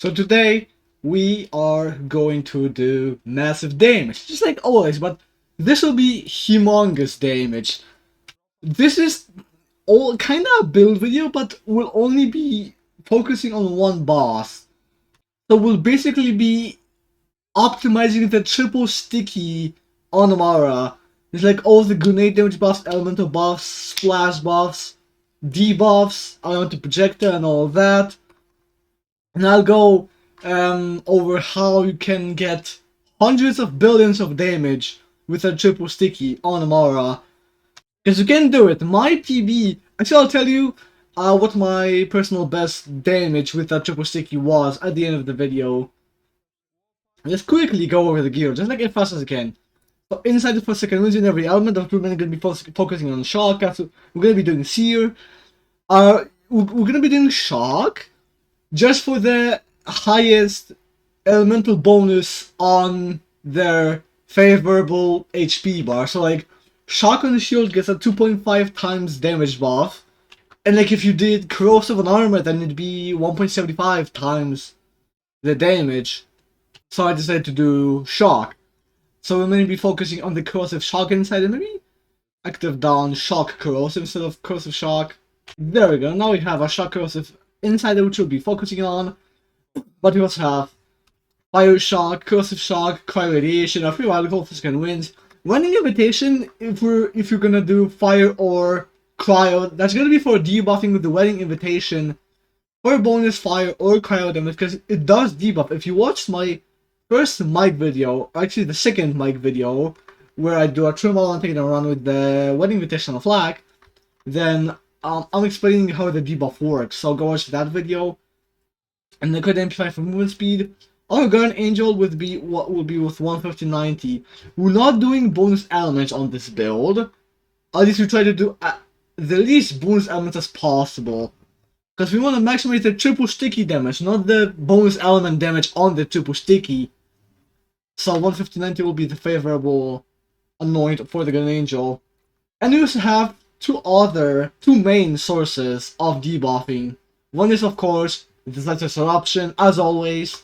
So today we are going to do massive damage, just like always, but this will be humongous damage. This is all kind of a build video, but we'll only be focusing on one boss. So we'll basically be optimizing the triple sticky on Amara. It's like all the grenade damage buffs, elemental buffs, splash buffs, debuffs, elemental projector and all that. And I'll go over how you can get hundreds of billions of damage with a triple sticky on Amara. Because you can do it. My PB, actually I'll tell you what my personal best damage with that triple sticky was at the end of the video. Just quickly go over the gear, just like as fast as I can. So inside the first second wins in every element, we're going to be focusing on shock. So we're going to be doing seer. We're going to be doing shock just for the highest elemental bonus on their favorable HP bar. So like, shock on the shield gets a 2.5 times damage buff, and like if you did corrosive on armor, then it'd be 1.75 times the damage. So I decided to do shock. So we're going to be focusing on the corrosive shock inside, and maybe active down shock corrosive instead of corrosive shock. There we go. Now we have a shock corrosive inside, which we'll be focusing on. But we also have fire shock, corrosive shock, cryo radiation, a free radical for second wins. Wedding invitation, if you're gonna do fire or cryo, that's gonna be for debuffing with the wedding invitation for bonus fire or cryo damage, because it does debuff. If you watched my first mic video, actually the second mic video, where I do a trim all and take it around with the wedding invitation on flag, then I'm explaining how the debuff works. So go watch that video. And the crit amplify for movement speed. Our Guardian Angel will be with 150-90. We're not doing bonus elements on this build. At least we try to do the least bonus elements as possible. Because we want to maximize the triple sticky damage, not the bonus element damage on the triple sticky. So 150-90 will be the favorable anoint for the Guardian Angel. And we also have two main sources of debuffing. One is of course the Disruption, as always.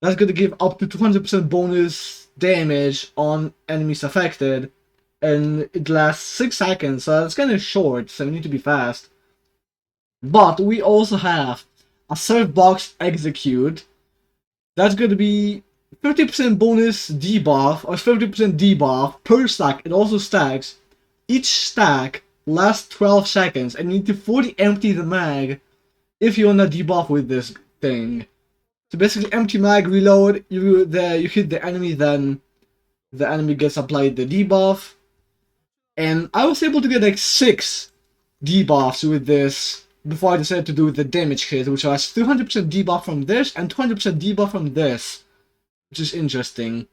That's going to give up to 200% bonus damage on enemies affected, and it lasts 6 seconds, so it's kind of short, so we need to be fast. But we also have a Surf Box Execute. That's going to be 50% bonus debuff, or 50% debuff per stack. It also stacks. Each stack lasts 12 seconds, and you need to fully empty the mag if you want to debuff with this thing. So basically, empty mag, reload, you hit the enemy, then the enemy gets applied the debuff. And I was able to get like 6 debuffs with this before I decided to do the damage hit, which was 200% debuff from this and 200% debuff from this, which is interesting.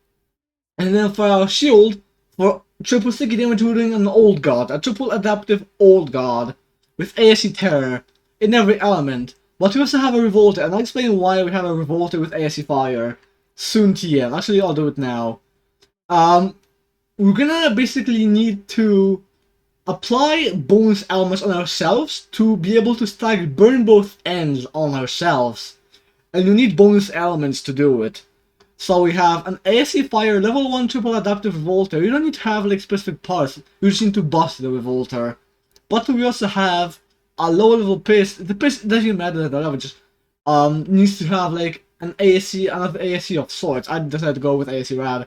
And then for our shield, for triple sticky damage, we're doing an Old God, a triple adaptive Old God with ASC Terror in every element. But we also have a Revolter, and I'll explain why we have a Revolter with ASC Fire soon TM. Actually, I'll do it now. We're gonna basically need to apply bonus elements on ourselves to be able to stack burn both ends on ourselves. And you need bonus elements to do it. So we have an ASC Fire level 1 triple adaptive Revolter. You don't need to have like specific parts, you just need to bust the Revolter. But we also have a low level Pist. The Pist doesn't matter that level, just needs to have like an ASC, another ASC of sorts. I decided to go with ASC Rad.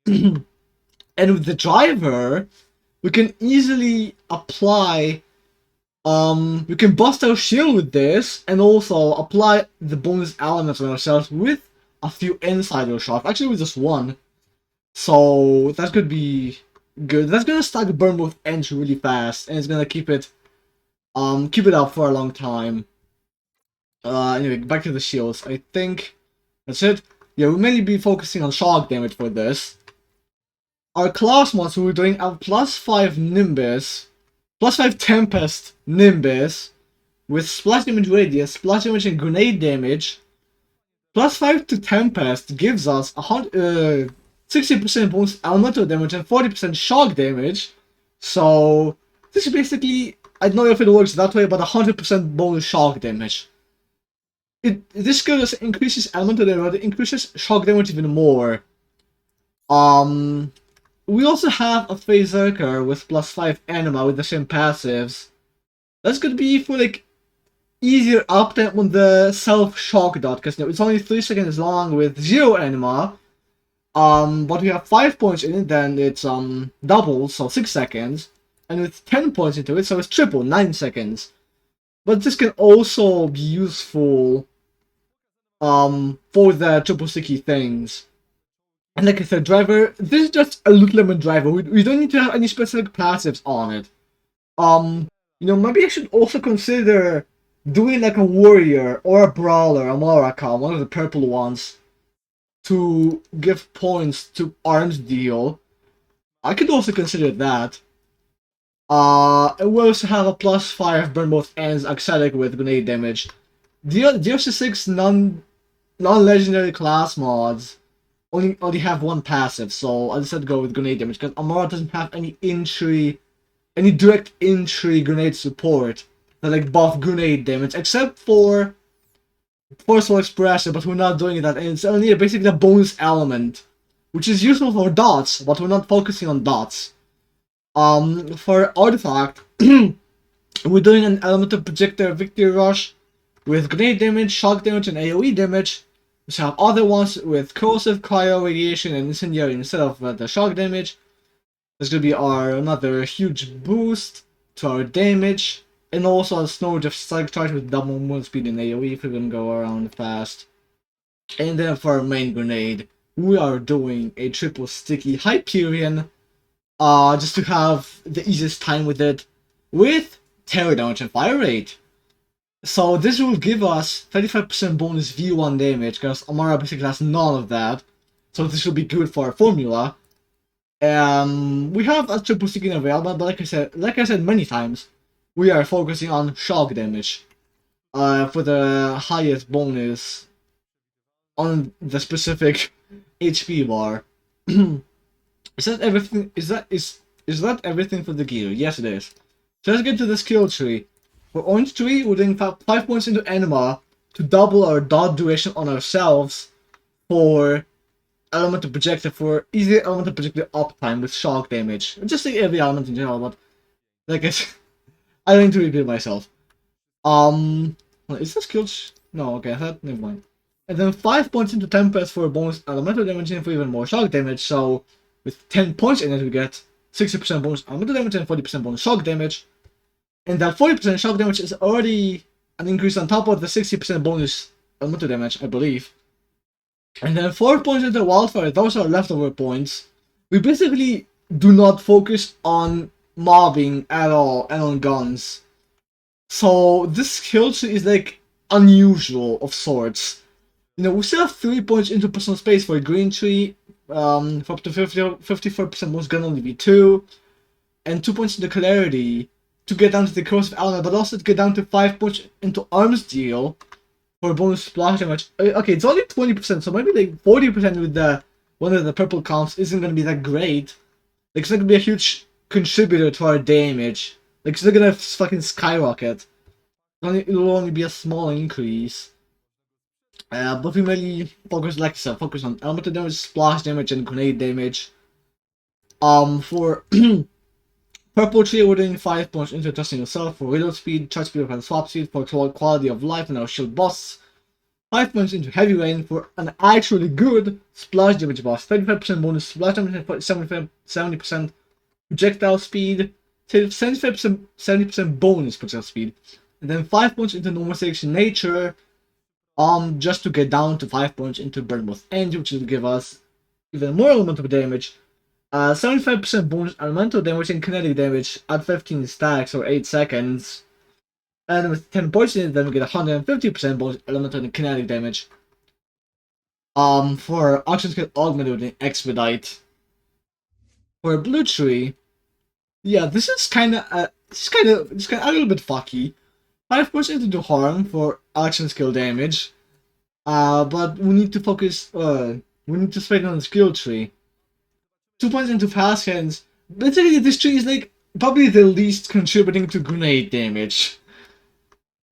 And with the driver, we can easily apply, we can bust our shield with this, and also apply the bonus elements on ourselves with a few insider shots. Actually with just one. So that could be good. That's gonna stack burn both ends really fast, and it's gonna keep it up for a long time. Anyway, back to the shields. I think that's it. Yeah, we'll mainly be focusing on shock damage for this. Our class mods, we're doing a +5 Nimbus, +5 Tempest Nimbus, with splash damage radius, splash damage and grenade damage. +5 to Tempest gives us 60% bonus elemental damage and 40% shock damage. So this is basically, I don't know if it works that way, but 100% bonus shock damage. this skill just increases elemental damage, but it increases shock damage even more. Um, we also have a Berserker with +5 anima with the same passives. That's gonna be for like easier uptime on the self shock dot, because it's only 3 seconds long with 0 anima. But we have 5 points in it, then it's double, so 6 seconds. And with 10 points into it, so it's triple, 9 seconds. But this can also be useful for the triple sticky things. And like I said, driver, this is just a loot lemon driver. We don't need to have any specific passives on it. Maybe I should also consider doing like a warrior or a brawler, Amara, one of the purple ones, to give points to arms deal. I could also consider that. And we also have a +5 burn both ends aesthetic with grenade damage. DLC6 non-legendary class mods only have one passive, so I decided to go with grenade damage because Amara doesn't have any direct entry grenade support that like buff grenade damage, except for Forceful Expression, but we're not doing that, and it's only basically a bonus element, which is useful for dots, but we're not focusing on dots. For Artifact, we're doing an Elemental Projector Victory Rush with grenade damage, shock damage, and AoE damage. We have other ones with Corrosive, Cryo, Radiation, and Incendiary instead of the shock damage. There's gonna be another huge boost to our damage, and also a Snowdrift Strike Charge with double movement speed and AoE if we're gonna go around fast. And then for our main grenade, we are doing a triple sticky Hyperion, just to have the easiest time with it, with terror damage and fire rate. So this will give us 35% bonus V1 damage, because Amara basically has none of that. So this will be good for our formula. We have a triple sticky available, but like I said many times, we are focusing on shock damage for the highest bonus on the specific HP bar. Is that everything? Is that everything for the gear? Yes, it is. So let's get to the skill tree. For Orange Tree, we're doing 5 points into Anima to double our dot duration on ourselves for Elemental Projector, for easy Elemental Projector uptime with shock damage. Just like every element in general, but like I don't need to repeat myself. Is this skill? No, okay, I thought, never mind. And then 5 points into Tempest for bonus elemental damage and for even more shock damage. So with 10 points in it, we get 60% bonus elemental damage and 40% bonus shock damage. And that 40% shock damage is already an increase on top of the 60% bonus elemental damage, I believe. And then 4 points into Wildfire, those are leftover points. We basically do not focus on mobbing at all and on guns. So this skill tree is like unusual of sorts. We still have 3 points into personal space for a green tree, for up to 54% most gun only be 2, and 2 points into clarity to get down to the corrosive element, but also to get down to 5 points into arms deal for bonus splash damage. Okay, it's only 20%, so maybe like 40% with one of the purple comps isn't gonna be that great. Like, it's not gonna be a huge contributor to our damage. Like, it's not gonna fucking skyrocket. It'll only be a small increase. But we mainly focus, like I said, focus on elemental damage, splash damage, and grenade damage. For Purple Tree, we're doing 5 points into adjusting yourself for reload speed, charge speed, and swap speed for quality of life and our shield boss. 5 points into Heavy Rain for an actually good splash damage boss. 35% bonus splash damage and 70% projectile speed. 70% bonus projectile speed. And then 5 points into Normal Selection Nature. Just to get down to 5 points into Burn Both Ends, which will give us even more elemental damage. 75% bonus elemental damage and kinetic damage at 15 stacks or 8 seconds. And with 10 points in it, then we get 150% bonus elemental and kinetic damage. For action skill augmented with an expedite. For Blue Tree, yeah, this is kind of a little bit fucky. 5 points into harm for action skill damage. But we need to focus. We need to spend on the skill tree. 2 points into fast hands. Basically, this tree is like probably the least contributing to grenade damage.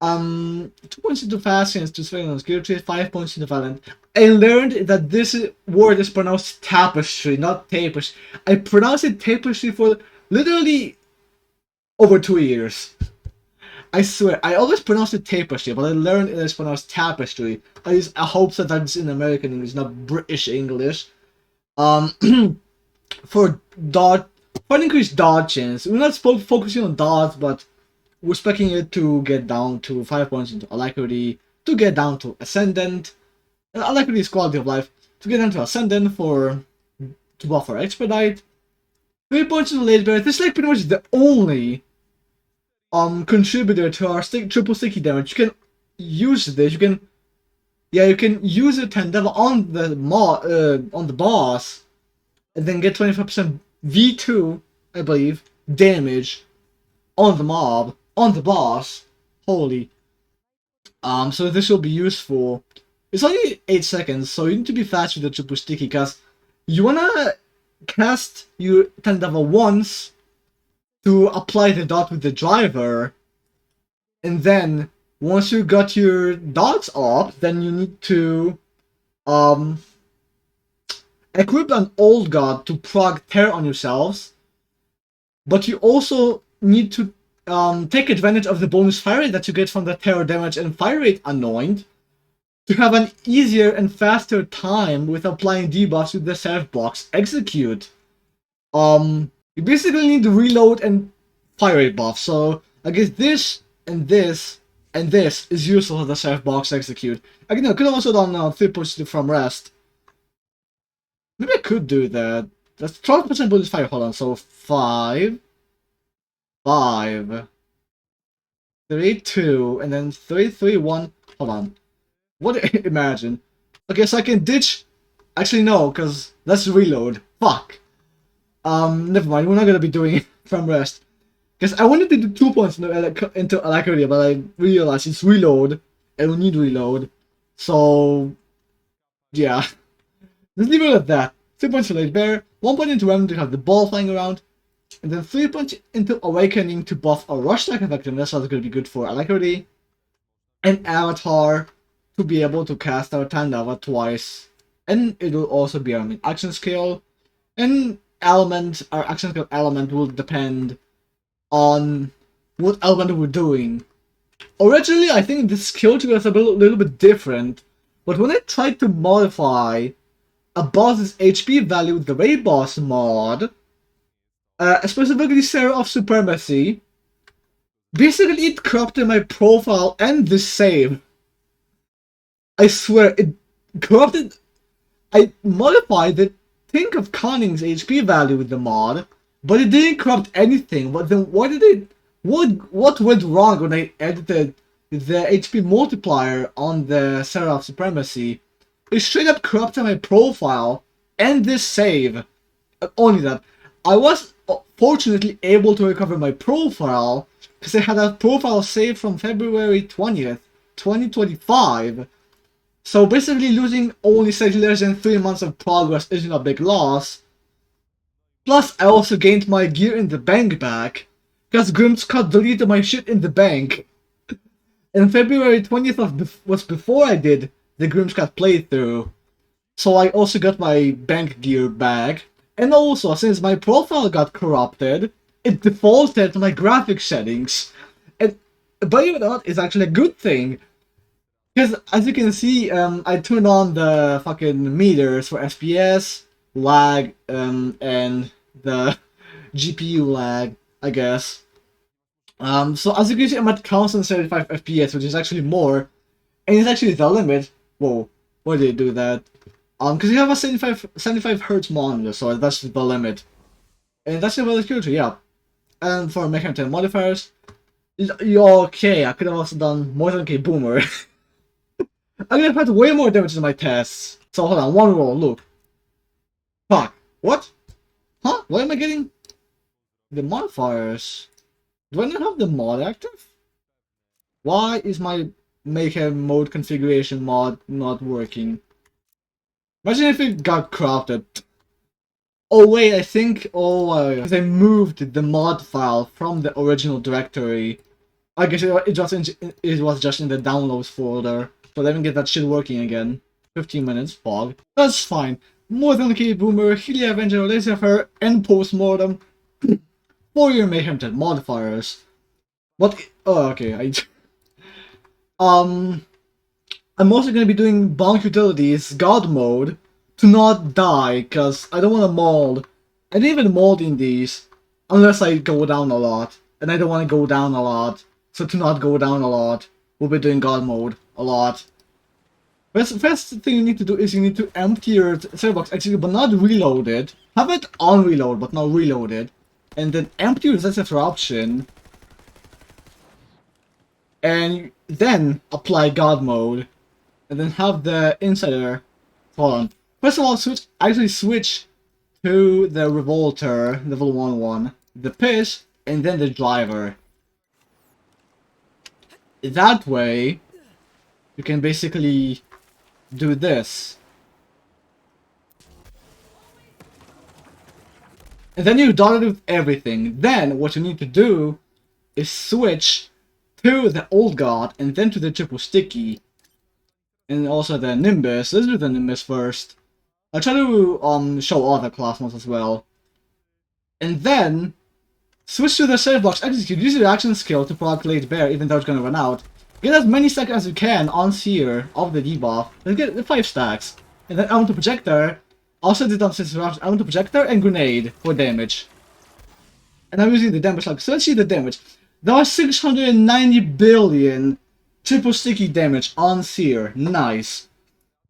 2 points into fast sense to spell on skill tree, 5 points into violent. I learned that this word is pronounced tapestry, not tapestry. I pronounced it tapestry for literally over 2 years. I swear, I always pronounced it tapestry, but I learned it is pronounced tapestry. I hope that that's in American English, not British English. Um, for dodge, for an increased dodge chance, we're not focusing on dodge, but we're expecting it to get down to 5 points into alacrity, to get down to ascendant. Alacrity is quality of life. To get down to ascendant to buff our expedite. 3 points into late bear. This is like pretty much the only contributor to our triple sticky damage. You can use this. You can use it and devil on the on the boss, and then get 25% V2, I believe, damage on the mob, on the boss. Holy. So this will be useful. It's only 8 seconds, so you need to be fast with the triple sticky, because you wanna cast your Tendava once to apply the dot with the driver, and then once you got your dots up, then you need to equip an old god to prog tear on yourselves, but you also need to take advantage of the bonus fire rate that you get from the terror damage and fire rate anoint to have an easier and faster time with applying debuffs with the Seraph box execute. You basically need to reload and fire rate buff, so I guess this and this and this is useful for the Seraph box execute. I could have also done 3 pushes from rest. Maybe I could do that. That's 12% bonus fire, hold on, so 5, 5, 3, 2, and then 3, 3, 1, hold on. What, imagine. Okay, so I can ditch, actually no, because let's reload. Fuck. Never mind, we're not gonna be doing it from rest. Because I wanted to do 2 points into alacrity, but I realized it's reload, and we need reload. So, yeah. Let's leave it at that. 3 points to Late Bear, 1 point into Remnant to have the ball flying around, and then 3 points into Awakening to buff a rush attack effectiveness, so that's going to be good for alacrity, and Avatar to be able to cast our Tandava twice, and it will also be our action skill, and element, our action skill element will depend on what element we're doing. Originally, I think the skill tree was a little bit different, but when I tried to modify a boss's HP value with the Raid Boss mod, specifically Sarah of Supremacy, basically it corrupted my profile and the save. I swear, it corrupted. I modified the Think of Cunning's HP value with the mod, but it didn't corrupt anything. But then what went wrong when I edited the HP multiplier on the Sarah of Supremacy? It straight up corrupted my profile and this save. Only that, I was fortunately able to recover my profile because I had a profile saved from February 20th, 2025. So basically losing only slightly less than 3 months of progress isn't a big loss. Plus, I also gained my gear in the bank back, because Grimscott deleted my shit in the bank. And February 20th was before I did the Grimscott playthrough. So I also got my bank gear back. And also, since my profile got corrupted, it defaulted to my graphics settings. And believe it or not, it's actually a good thing. Because as you can see, I turned on the fucking meters for FPS, lag, and the GPU lag, I guess. So as you can see, I'm at constant 75 FPS, which is actually more, and it's actually the limit. Whoa, why did it do that? Because you have a 75 hertz monitor, so that's the limit. And that's about the security, yeah. And for Mechanic 10 modifiers, okay, I could have also done more than K Boomer. I could have had way more damage in my tests. So hold on, one roll, look. Fuck. What? Huh? Why am I getting the modifiers? Do I not have the mod active? Why is my Mayhem mode configuration mod not working? Imagine if it got corrupted. Oh wait, I think, because I moved the mod file from the original directory. I guess it was just in the downloads folder. So let me get that shit working again. 15 minutes, fog. That's fine. More than okay, Boomer, Healy Avenger, Laser Fair, and Postmortem. For your Mayhem 10 modifiers. What? Oh, okay. I'm also gonna be doing Bonk Utilities, God Mode, to not die, cause I don't wanna mold. I didn't even mold in these, unless I go down a lot. And I don't wanna go down a lot. So to not go down a lot, we'll be doing God Mode a lot. First thing you need to do is you need to empty your save box actually, but not reload it. Have it on reload, but not reload it. And then empty your ZF option. And then apply God Mode. And then have the Insider. Hold on. First of all, switch to the Revolter, level 1, the Piss, and then the Driver. That way, you can basically do this. And then you're done with everything. Then, what you need to do is switch to the Old God, and then to the Triple Sticky. And also the Nimbus. Let's do the Nimbus first. I'll try to show other class mods as well. And then switch to the save box execute. Use your action skill to proc Late Bear, even though it's gonna run out. Get as many stacks as you can on Seer of the debuff. Let's get the 5 stacks. And then Element Projector. Also did on 6 rounds. Element Projector and Grenade for damage. And I'm using the damage log. So let's see the damage. That was 690 billion triple sticky damage on Seer. Nice.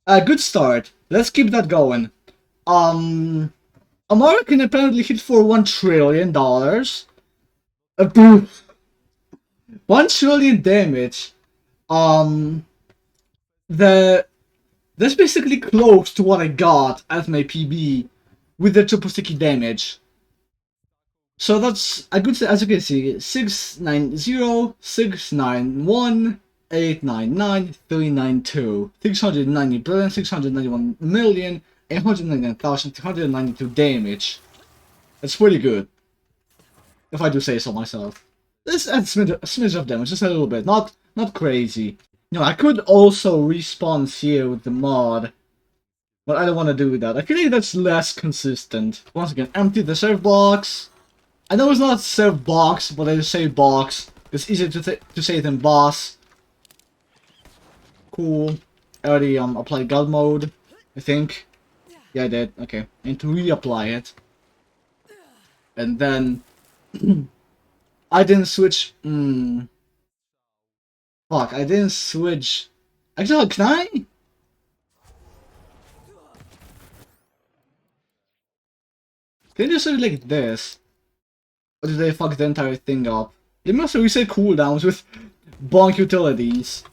Good start. Let's keep that going. Amara can apparently hit for $1 trillion. 1 trillion damage. That's basically close to what I got as my PB with the triple sticky damage. So that's a good, as you can see, 690, 691, 899, 392, 690 billion, 691 million, 899,292 damage. That's pretty good, if I do say so myself. This adds a smidge of damage, just a little bit, not crazy. You know, I could also respawn here with the mod, but I don't want to do that. I feel like that's less consistent. Once again, empty the save box. I know it's not save box, but I just say box. It's easier to say than boss. Cool. I already applied God mode, I think. Yeah, I did. Okay. And to reapply it. And then I didn't switch. Fuck, I didn't switch. Actually, can I? Can I just do it like this? Or did they fuck the entire thing up? They must have reset cooldowns with bonk utilities.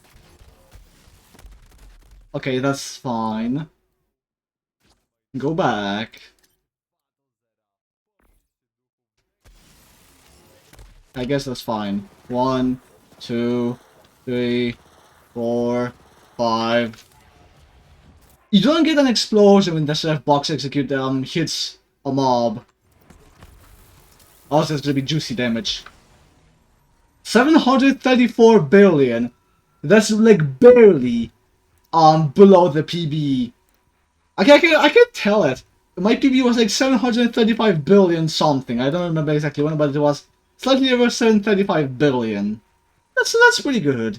Okay, that's fine. Go back. I guess that's fine. 1, 2, 3, 4, 5. You don't get an explosion when the chef box execute hits a mob. Also, it's gonna be juicy damage. 734 billion. That's like barely below the PB. I can't tell it. My PB was like 735 billion something. I don't remember exactly when, but it was slightly over 735 billion. That's pretty good.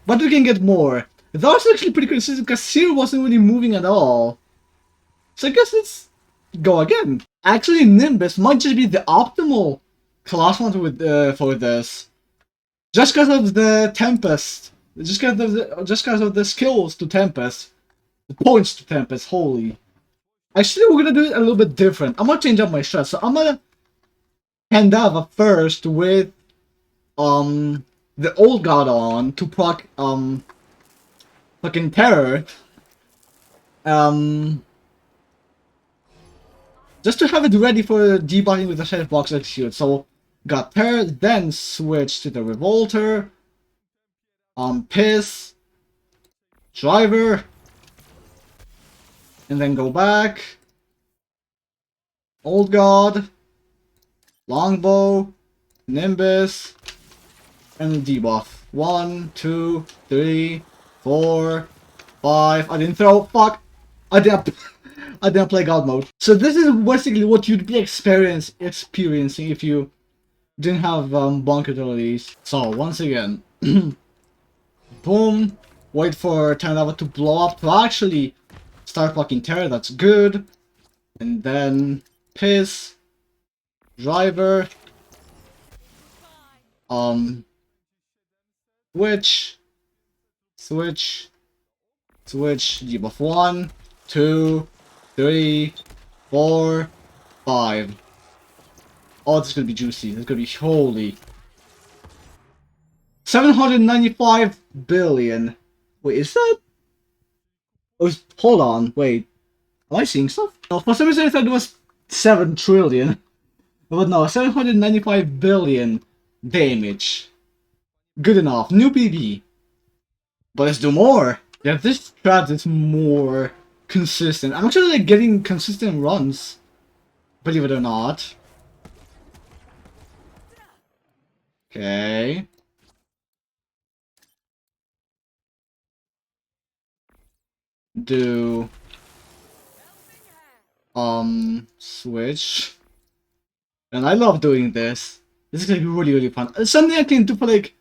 But we can get more. That was actually pretty consistent because Seer wasn't really moving at all. So I guess let's go again. Actually, Nimbus might just be the optimal class mod with for this. Just because of the Tempest. Just because of the skills to Tempest. The points to Tempest, holy. Actually, we're gonna do it a little bit different. I'm gonna change up my strat. So I'm gonna Handava first with the old god on to proc fucking terror. Just to have it ready for debugging with the chef box execute. So got terror, then switch to the revolter, piss, driver, and then go back. Old god, longbow, nimbus, and debuff. 1, 2, 3, 4, 5. I didn't throw. Fuck. I didn't. I didn't play God mode. So this is basically what you'd be experiencing if you didn't have bunker abilities. So once again, boom. Wait for 10 level to blow up to actually start fucking terror. That's good. And then piss, driver, switch, switch, switch, debuff 1, 2, 3, 4, 5. Oh, this is gonna be juicy. This is gonna be holy. 795 billion. Wait, is that? Oh, hold on. Wait, am I seeing stuff? No, for some reason I thought it was 7 trillion. But no, 795 billion damage. Good enough. New PB. But let's do more. Yeah, this strat is more consistent. I'm actually like getting consistent runs. Believe it or not. Okay. Do switch. And I love doing this. This is gonna be really fun. It's something I can do for like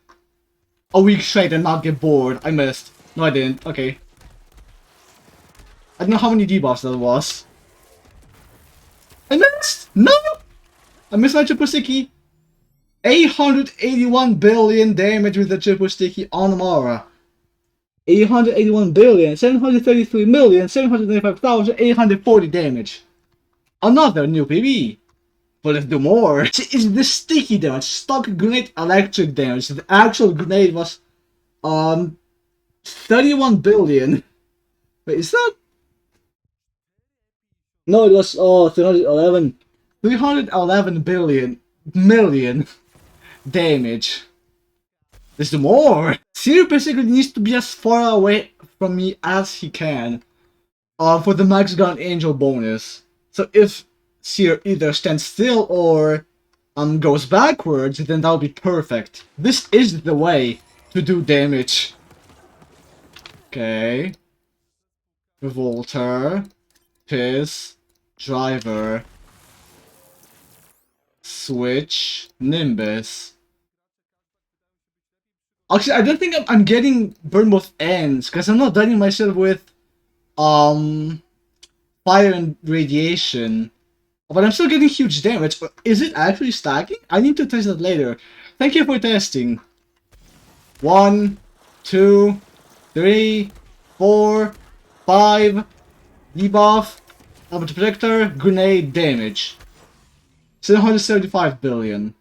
a week straight and not get bored. I missed. No, I didn't. Okay. I don't know how many debuffs that was. I missed! No! I missed my triple sticky. 881 billion damage with the triple sticky on Amara. 881 billion, 733 million, 795,840 damage. Another new PB. But let's do more. It's the sticky damage, stock grenade electric damage. The actual grenade was 31 billion. Wait, is that? No, it was 311 million damage. Let's do more. Siri basically needs to be as far away from me as he can for the Max Gun Angel bonus. So if Seer either stands still or goes backwards, then that would be perfect. This is the way to do damage. Okay. Revolter. Piss. Driver. Switch. Nimbus. Actually, I don't think I'm getting burn both ends, because I'm not dying myself with fire and radiation. But I'm still getting huge damage. Is it actually stacking? I need to test that later. Thank you for testing. 1, 2, 3, 4, 5. Debuff. Element Projector. Grenade damage. 775 billion.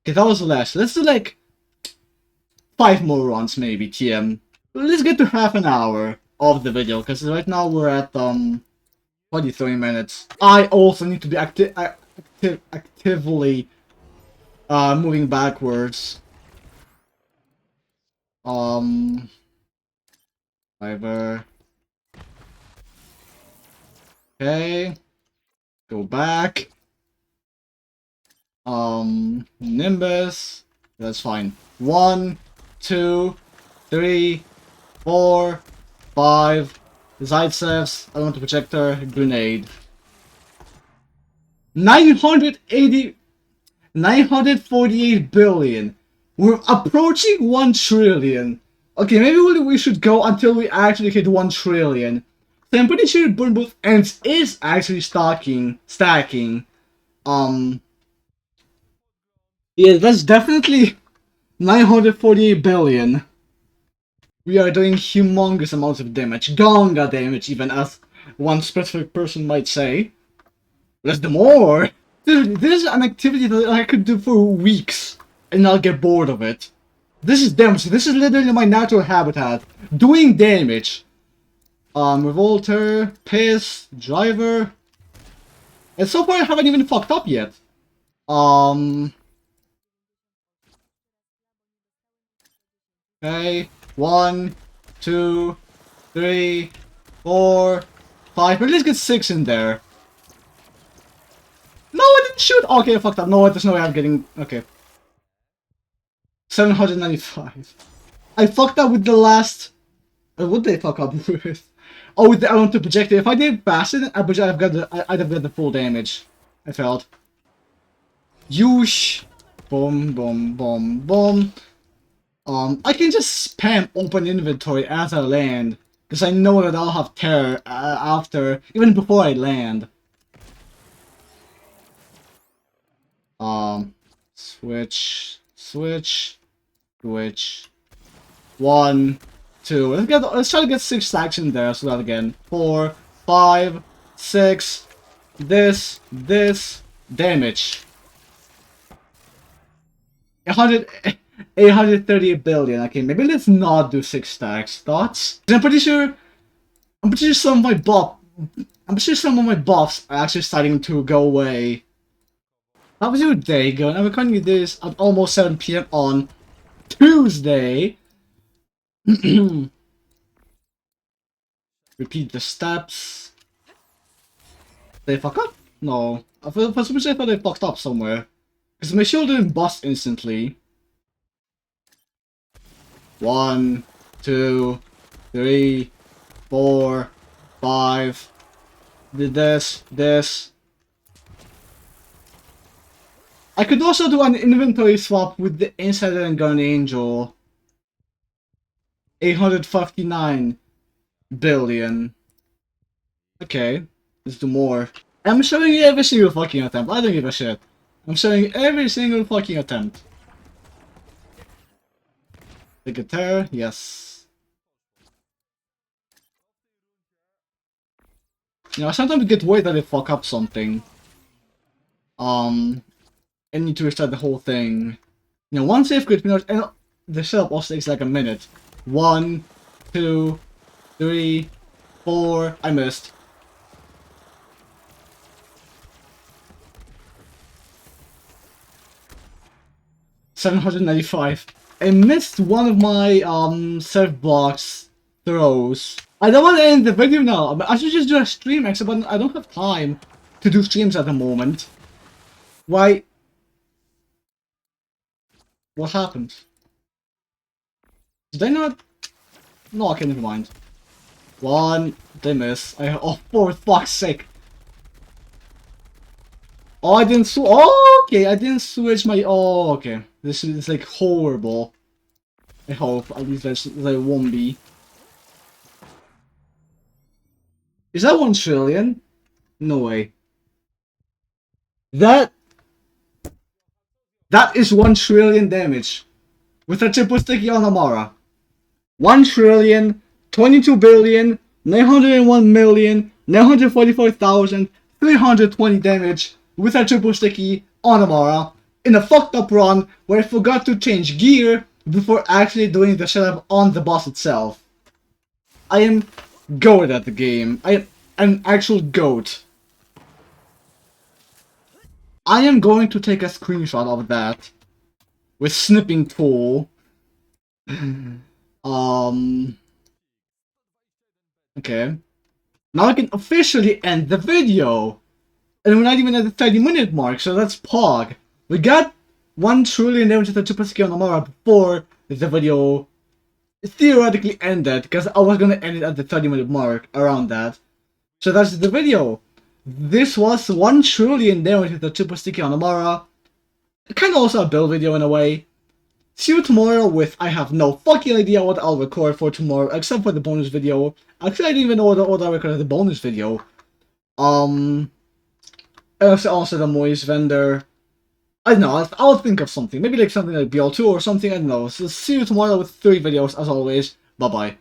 Okay, that was less. Let's do like 5 more runs maybe, TM. Let's get to half an hour of the video, because right now we're at 23 minutes. I also need to be actively moving backwards. Driver. Okay. Go back. Nimbus. That's fine. 1, 2, 3, 4, 5. Zaitsev's Element Projector, Grenade. 948 billion. We're approaching 1 trillion. Okay, maybe we should go until we actually hit 1 trillion. So I'm pretty sure Burn Both Ends is actually stacking. Yeah, that's definitely 948 billion. We are doing humongous amounts of damage. Gonga damage, even, as one specific person might say. Let's do more! Dude, this is an activity that I could do for weeks and not get bored of it. This is damage. This is literally my natural habitat. Doing damage. Revolter, Piss, Driver. And so far I haven't even fucked up yet. Okay. 1, 2, 3, 4, 5. But let's get 6 in there. No, I didn't shoot! Okay, I fucked up. No, there's no way I'm getting... Okay. 795. I fucked up with the last... what did I fuck up with? Oh, with the elemental projectile. If I did faster, then I'd have got the full damage. I felt. Yoosh. Boom, boom, boom, boom. I can just spam open inventory as I land. Because I know that I'll have terror after, even before I land. Switch, switch, switch. 1, 2. Let's try to get 6 stacks in there. So that again. 4, 5, 6. This, damage. 838 billion. Okay, maybe let's not do 6 stacks. Thoughts? I'm pretty sure some of my buffs are actually starting to go away. How was your day going? I'm recording this at almost 7 PM on Tuesday. Repeat the steps. Did they fuck up? No. For some reason I thought they fucked up somewhere. Because my shield didn't bust instantly. 1, 2, 3, 4, 5. Did this. I could also do an inventory swap with the Insider and Gun Angel. 859 billion. Okay, let's do more. I'm showing you every single fucking attempt. I don't give a shit. I'm showing you every single fucking attempt. The guitar, yes. You know, I sometimes get worried that I fuck up something. And need to restart the whole thing. You know, one save crit, and the setup also takes like a minute. 1, 2, 3, 4. I missed. $795. I missed one of my surf box throws. I don't want to end the video now. I should just do a stream, except I don't have time to do streams at the moment. Why? What happened? Did I not? No, okay, never mind. 1, they miss. Oh, for fuck's sake. Oh, I didn't oh, okay, I didn't switch my... Oh, okay. This is like horrible. I hope, at least there won't be. Is that 1 trillion? No way. That is 1 trillion damage. With a triple sticky on Amara. 1 trillion, 22 billion, 901,944,320 damage with a triple sticky on Amara in a fucked up run where I forgot to change gear before actually doing the setup on the boss itself. I am goat at the game. I am an actual goat. I am going to take a screenshot of that with snipping tool. Okay. Now I can officially end the video. And we're not even at the 30-minute mark, so that's Pog. We got 1 trillion damage to the triple skill on Amara before the video theoretically ended, because I was gonna end it at the 30-minute mark, around that. So that's the video. This was 1 trillion damage with the triple sticky on Amara. Kind of also a build video in a way. See you tomorrow with, I have no fucking idea what I'll record for tomorrow, except for the bonus video. Actually, I didn't even know what I'll record as the bonus video. Also the Moist vendor. I don't know, I'll think of something. Maybe like something like BL2 or something, I don't know. So see you tomorrow with 3 videos as always. Bye bye.